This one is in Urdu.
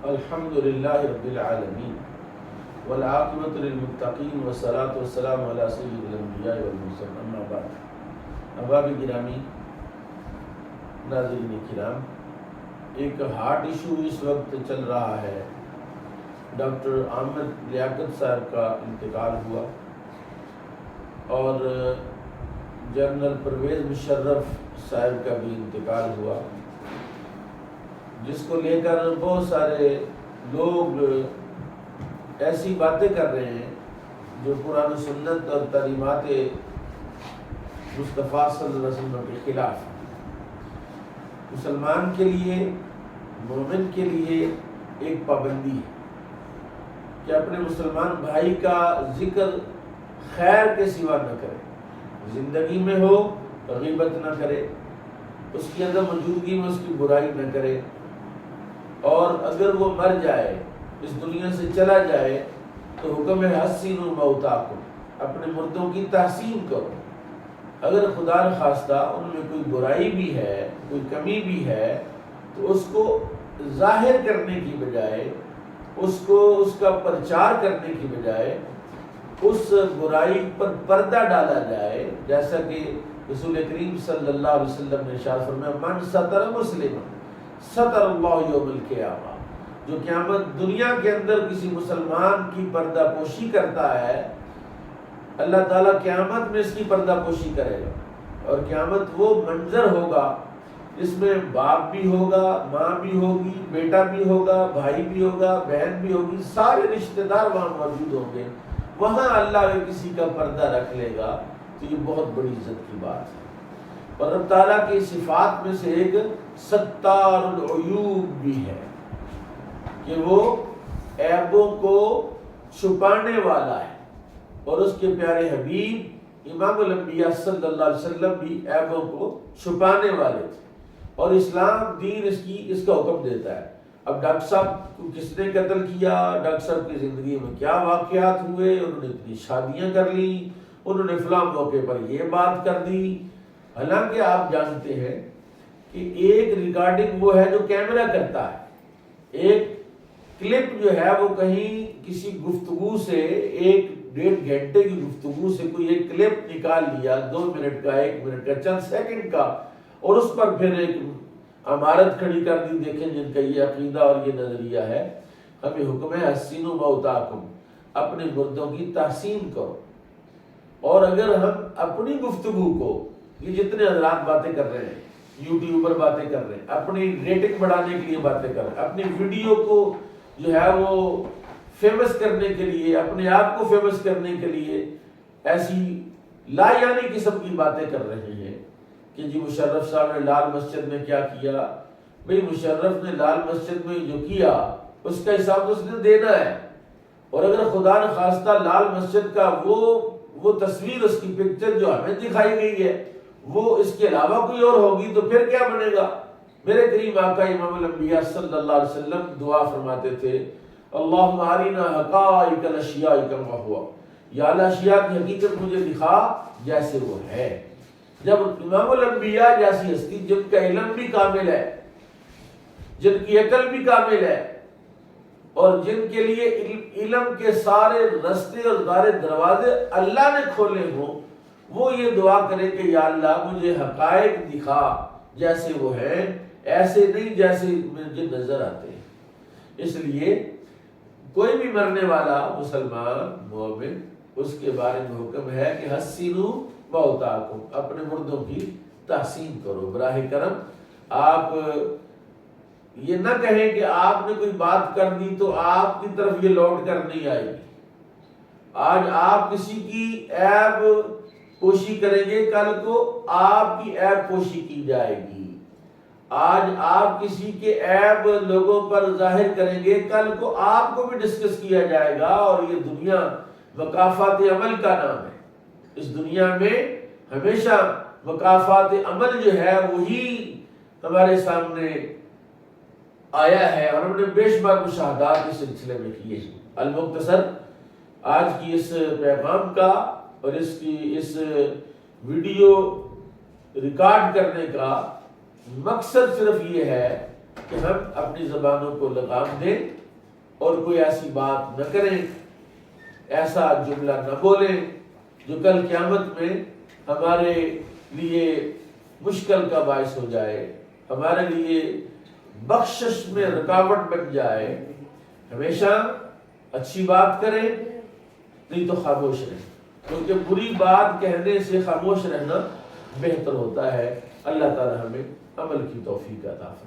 الحمد للہ رب العالمین والعاقبۃ للمتقین والصلاۃ والسلام علی سید الانبیاء والمرسلین اما بعد۔ احباب گرامی، ناظرین کرام، ایک ہارٹ ایشو اس وقت چل رہا ہے۔ ڈاکٹر احمد لیاقت صاحب کا انتقال ہوا اور جنرل پرویز مشرف صاحب کا بھی انتقال ہوا، جس کو لے کر بہت سارے لوگ ایسی باتیں کر رہے ہیں جو قرآن و سنت اور تعلیمات مصطفیٰ صلی اللہ علیہ وسلم کے خلاف ہیں۔ مسلمان کے لیے، مومن کے لیے ایک پابندی ہے کہ اپنے مسلمان بھائی کا ذکر خیر کے سوا نہ کرے، زندگی میں ہو غیبت نہ کرے، اس کی عدم موجودگی میں اس کی برائی نہ کرے، اور اگر وہ مر جائے، اس دنیا سے چلا جائے، تو حکم ہے حسینوا موتاکم، اپنے مردوں کی تحسین کرو۔ اگر خدا نخواستہ ان میں کوئی برائی بھی ہے، کوئی کمی بھی ہے، تو اس کو ظاہر کرنے کی بجائے، اس کا پرچار کرنے کی بجائے اس برائی پر پردہ ڈالا جائے، جیسا کہ رسول کریم صلی اللہ علیہ وسلم نے ارشاد فرمایا، من ستر مسلما ستر اللہ یوم القیامہ، جو قیامت دنیا کے اندر کسی مسلمان کی پردہ پوشی کرتا ہے، اللہ تعالیٰ قیامت میں اس کی پردہ پوشی کرے گا۔ اور قیامت وہ منظر ہوگا جس میں باپ بھی ہوگا، ماں بھی ہوگی، بیٹا بھی ہوگا، بھائی بھی ہوگا، بہن بھی ہوگی، سارے رشتہ دار وہاں موجود ہوں گے۔ وہاں اللہ اگر کسی کا پردہ رکھ لے گا تو یہ بہت بڑی عزت کی بات ہے۔ اور رب تعالیٰ کی صفات میں سے ایک ستار العیوب بھی ہے کہ وہ عیبوں کو چھپانے والا ہے، اور اس کے پیارے حبیب امام الانبیاء صلی اللہ علیہ وسلم بھی عیبوں کو چھپانے والے تھے، اور اسلام دین اس کا حکم دیتا ہے۔ اب ڈاکٹر صاحب کو کس نے قتل کیا، ڈاکٹر صاحب کی زندگی میں کیا واقعات ہوئے، انہوں نے اتنی شادیاں کر لی، انہوں نے فلاں موقع پر یہ بات کر دی، حالانکہ آپ جانتے ہیں کہ ایک ریکارڈنگ وہ ہے جو کیمرہ کرتا ہے، ایک کلپ جو ہے وہ کہیں کسی گفتگو سے، 1.5 گھنٹے کی گفتگو سے کوئی ایک کلپ نکال لیا، 2 منٹ کا، 1 منٹ کا، چند سیکنڈ کا، اور اس پر پھر ایک عمارت کھڑی کر دی۔ دیکھیں جن کا یہ عقیدہ اور یہ نظریہ ہے، ہمیں حکم ہے حسینوا موتاکم، اپنے مردوں کی تحسین کرو۔ اور اگر ہم اپنی گفتگو کو، یہ جتنے حضرات باتیں کر رہے ہیں، یوٹیوبر باتیں کر رہے ہیں، اپنی ریٹنگ بڑھانے کے لیے باتیں کر رہے ہیں، اپنی ویڈیو کو جو ہے وہ فیمس کرنے کے لیے، اپنے آپ کو فیمس کرنے کے لیے ایسی لا یعنی قسم کی باتیں کر رہے ہیں کہ جی مشرف صاحب نے لال مسجد میں کیا کیا۔ بھئی مشرف نے لال مسجد میں جو کیا اس کا حساب تو اس نے دینا ہے، اور اگر خدا نخواستہ لال مسجد کا وہ تصویر، اس کی پکچر جو ہمیں دکھائی گئی ہے، وہ اس کے علاوہ کوئی اور ہوگی تو پھر کیا بنے گا؟ میرے کریم آقا امام الانبیاء صلی اللہ علیہ وسلم دعا فرماتے تھے، اللہم ارینا حقائق الاشیاء کما ہوا، یا اللہ اشیاء کی حقیقت مجھے دکھا جیسے وہ ہے۔ جب امام الانبیاء جیسی ہستی جن کا علم بھی کامل ہے، جن کی عقل بھی کامل ہے، اور جن کے لیے علم کے سارے رستے اور سارے دروازے اللہ نے کھولے ہوں، وہ یہ دعا کرے کہ یا اللہ مجھے حقائق دکھا جیسے وہ ہیں، ایسے نہیں جیسے مجھے نظر آتے ہیں۔ اس لیے کوئی بھی مرنے والا مسلمان مومن، اس کے بارے میں حکم ہے کہ حسینوا موتاکم، اپنے مردوں کی تحسین کرو۔ براہ کرم آپ یہ نہ کہیں کہ آپ نے کوئی بات کر دی تو آپ کی طرف یہ لوٹ کر نہیں آئے گی۔ آج آپ کسی کی عیب پوشی کریں گے، کل کو آپ کی عیب پوشی کی جائے گی۔ آج آپ کسی کے عیب لوگوں پر ظاہر کریں گے، کل کو آپ کو بھی ڈسکس کیا جائے گا، اور یہ دنیا مکافات عمل کا نام ہے۔ اس دنیا میں ہمیشہ مکافات عمل جو ہے وہی ہمارے سامنے آیا ہے، اور ہم نے بے شمار مشاہدات اس سلسلے میں کیے ہیں۔ المختصر آج کی اس پیغام کا اور اس ویڈیو ریکارڈ کرنے کا مقصد صرف یہ ہے کہ ہم اپنی زبانوں کو لگام دیں اور کوئی ایسی بات نہ کریں، ایسا جملہ نہ بولیں جو کل قیامت میں ہمارے لیے مشکل کا باعث ہو جائے، ہمارے لیے بخشش میں رکاوٹ بن جائے۔ ہمیشہ اچھی بات کریں، نہیں تو خاموش رہیں، کیونکہ بری بات کہنے سے خاموش رہنا بہتر ہوتا ہے۔ اللہ تعالی ہمیں عمل کی توفیق عطا فرمائے۔